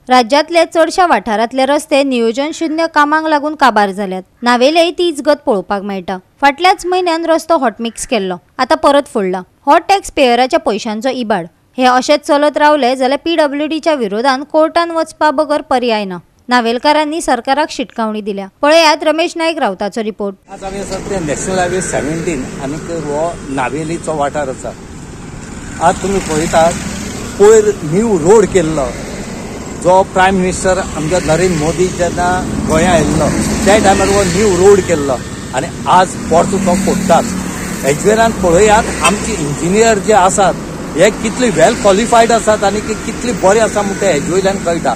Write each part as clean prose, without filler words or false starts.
राज्यातले चडशा वाठारांतले रस्ते नियोजन शून्य कामांक लागून काबार जाल्यात। नावेलेय तीच गत पळोवपाक मेळटा। फाटल्याच म्हयन्यान रस्तो हॉटमिक्स केल्लो, आता परत फोडला। हॉट टॅक्स पेयराच्या पैशांचो इबाड। हे अशेंच चलत रावले जाल्यार PWDच्या विरोधात कोर्टान वचपा बगर पर्याय ना। नावेलकारांनी सरकाराक शिटकावणी दिल्या। पळयात रमेश नाईक रावताचो रिपोर्ट। आज आमी आसा नॅशनल हायवे 17 आनी हो नावेलीचो वाठार आसा। आज तुमी पळयतात पयर न्यू रोड केल्लो जो प्रायम मिनिस्टर आमच्या नरेंद्र मोदी जेन्ना गोंया आयिल्लो त्या टायमार हो न्यू रोड केल्लो आनी आज परतो तो फोडटात। हेजेरान पळयात आमचे इंजिनियर जे आसात हे कितले वेल क्वॉलिफायड आसात आनी कितले बरे आसा म्हणटा हेजे वयल्यान कळटा।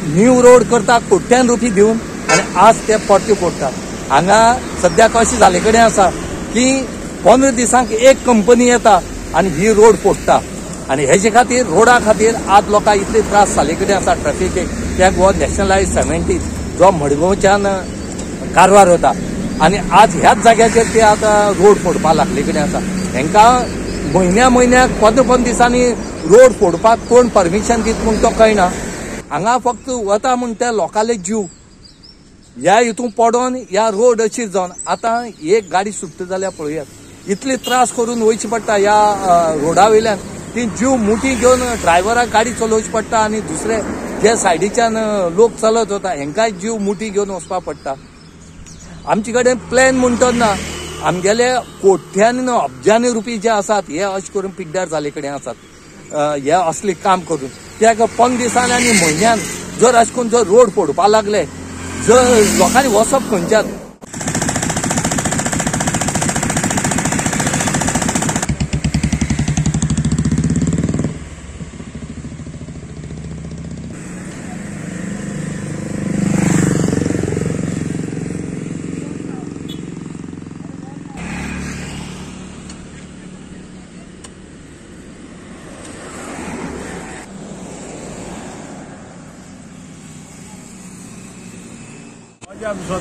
न्यू रोड करता कोट्यान रुपये दिवन आनी आज ते परते फोडटात। हांगा सद्याक अशें जाले कडेन आसा की 15 दिसांक एक कंपनी येता आनी ही रोड फोडटा आनी हेजे खातीर रोडा खातीर आज लोकांक इतले त्रास जाले कडेन आसा ट्रॅफिकेक। कित्याक हो नॅशनल हायवे 17 जो मडगांवच्यान कारवार वता आनी आज ह्याच जाग्याचेर ते आतां रोड फोडपाक लागले कडेन आसा। हेंकां म्हयन्याक 15 दिसांनी रोड फोडपाक कोण परमिशन दिता म्हूण तो कळना। हांगा फक्त वता म्हूण ते लोकांले जीव ह्या हितून पडोन ह्या रोड अशी जावन आतां एक गाडी सुट्टा जाल्यार पळयात इतले त्रास करून वयचे पडटा ह्या रोडा वयल्यान। ती जीव मुठी घेवन ड्रायव्हराक गाडी चलोवची पडटा आनी दुसरे जे सायडीच्यान लोक चलत वता हेंकाय जीव मुठी घेवन वचपा पडटा। आमचे कडेन प्लॅन म्हणटो ना, आमगेले कोट्यांनी अब्जांनी रुपये जे आसात हे अशें करून पिड्ड्यार जाले कडेन आसात हे असले काम करून। कित्याक 15 दिसान आनी म्हयन्यान जर अशें करून जर रोड फोडपा लागले जर लोकांनी वचप खंयच्यान।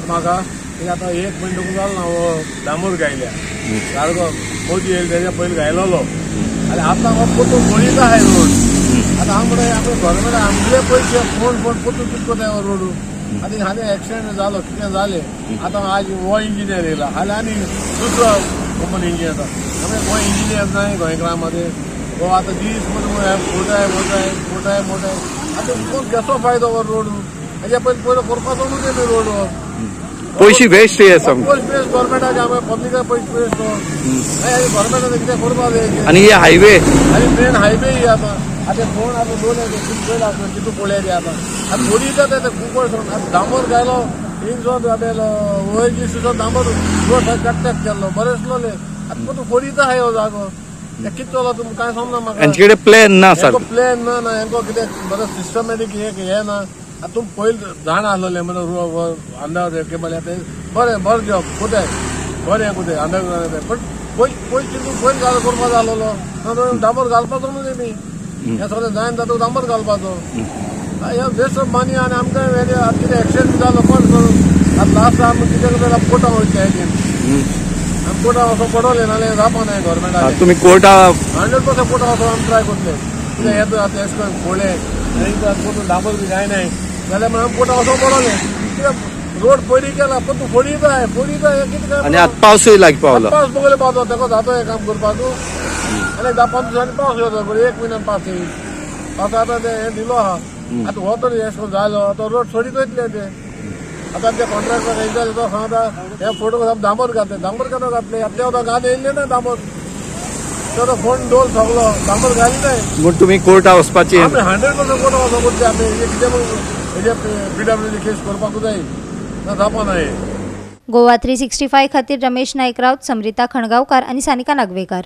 म्हाका आता 1 मिनट जालो ना हो डांबोर गायल्या सारको मोदी येयला तेच्या पयलीं गायलोलो आनी आतां हो परतून पळयत आहाय रोड। आतां हांव म्हणटा आमी गव्हर्मेंट आमचे पयशे फोन परतून कितें कोताय हो रोड। आनी हांवें एक्सिडेंट जालो कितें जालें आतां आज हो इंजिनियर येयला हाल्या आनी दुसरो कंपनी इंजिनियर येता। आमी हो इंजिनियर नाय गोंयकारांमध्ये हो आतां दीस म्हणून मोठाय आतां कोण कसो फायदो हो रोड हेच्या पयलीं करपाचो न्हू तेमी रोड हो पैसे वेस्ट गव्हर्मेंटाचे आमी पब्लिका पयशे वेस्ट हो गव्हर्मेंटान कितें करपा जाय। आनी हे हायवे आनी मेन हायवे ही आतां कोण आतां दोन कितू पळयले आतां फोडीता ते खूब आतां डांबोर गायलो हिंगसोन ONGC डांबोर रोड कट्ट्याक केल्लो बरें आसलोले आतां परतून फोडीता आहाय हो जागो कितें चलो तुमकां कांय समजना म्हाका। हेंचे कडेन प्लॅन ना सर, प्लॅन ना हेंको कितें बरें सिस्टमॅटीक हे ना। आतां तुम पयलीं जाण आसलोलें म्हणजे अंडर केबल येता बरें जॉब कोताय बरें कोताय अंडरग्राउंड पण पयलीं पयलीं जालो करपा जालोलो डांबर घालपाचो न्हू तेमी हें सगळें जायन जाता डांबर घालपाचो। हे बेस्ट ऑफ मनी आनी आमकां कितें एक्सिडेंट जालो पण करून आतां लास्ट आमी कितें करता कोर्टाक वयचें हेजेर आमी कोर्टाक वचोन पडोलें नाल्यार जावपा ना गव्हर्मेंटाक। तुमी कोर्टा 100% कोर्टाक वचोन आमी ट्राय करतले कित्याक येता आतां अशें करून फोडले आनी परतून डांबर बी जायनाय जाल्यार आमी कोर्टाक वचोन पडोलें कित्याक रोड पयलीं केला पण तूं फोडीताय कितें काय आनी आतां पावसूय लागी पावलो पावस बगले पावता तेका जाता हें काम करपाक आनी 10-15 दिसांनी पावस येता बरें 1 म्हयन्यान पावस येयी पावस आतां ते हें दिलो आहा आतां हो तर अशें जालो आतां रोड सोडीत वयतले ते आतां ते कॉन्ट्रॅक्टर येयले तो सांगता हे फोटो डांबर घातले आतां वता घाल येयल्ले ना डांबर तो फोन डोल सगलो डांबर घाली नाय म्हूण तुमी कोर्टा वचपाची। आमी 100% कोर्टा वचोन करता आमी कितें हेजे PWD केस करपाक जाय ना जावपा ना। गोवा 365 खातीर रमेश नाईक रावत, समरिता खणगांवकार आनी सानिका नागवेकार।